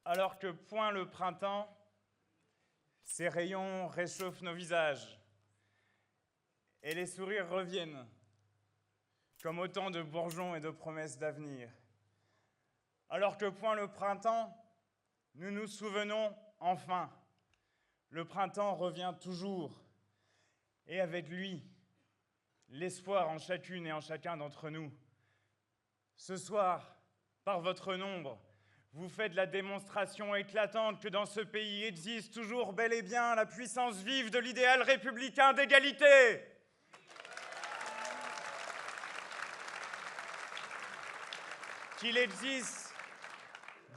Alors que point le printemps, ses rayons réchauffent nos visages et les sourires reviennent comme autant de bourgeons et de promesses d'avenir. Alors que point le printemps, nous nous souvenons enfin. Le printemps revient toujours et avec lui, l'espoir en chacune et en chacun d'entre nous. Ce soir, par votre nombre, vous faites la démonstration éclatante que dans ce pays existe toujours bel et bien la puissance vive de l'idéal républicain d'égalité. Qu'il existe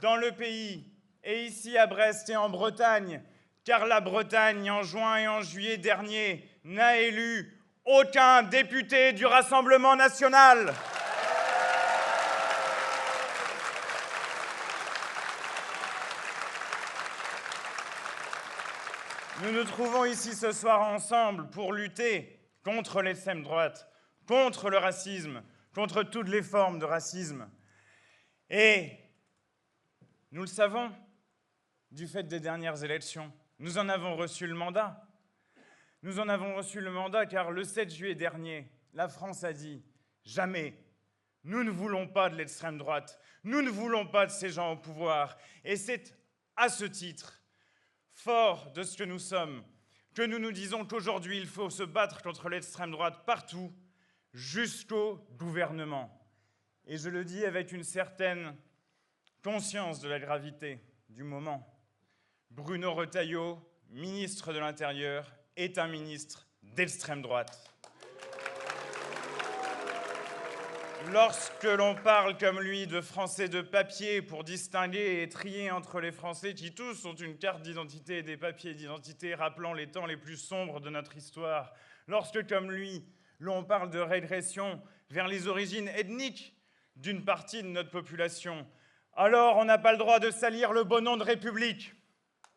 dans le pays, et ici à Brest et en Bretagne, car la Bretagne, en juin et en juillet dernier, n'a élu aucun député du Rassemblement national. Nous nous trouvons ici ce soir ensemble pour lutter contre l'extrême droite, contre le racisme, contre toutes les formes de racisme. Et nous le savons, du fait des dernières élections, nous en avons reçu le mandat. Nous en avons reçu le mandat car le 7 juillet dernier, la France a dit « Jamais, nous ne voulons pas de l'extrême droite, nous ne voulons pas de ces gens au pouvoir. » Et c'est à ce titre, fort de ce que nous sommes, que nous nous disons qu'aujourd'hui, il faut se battre contre l'extrême droite partout, jusqu'au gouvernement. Et je le dis avec une certaine conscience de la gravité du moment. Bruno Retailleau, ministre de l'Intérieur, est un ministre d'extrême droite. Lorsque l'on parle comme lui de Français de papier pour distinguer et trier entre les Français qui tous ont une carte d'identité et des papiers d'identité rappelant les temps les plus sombres de notre histoire, lorsque comme lui, l'on parle de régression vers les origines ethniques d'une partie de notre population, alors on n'a pas le droit de salir le beau nom de République.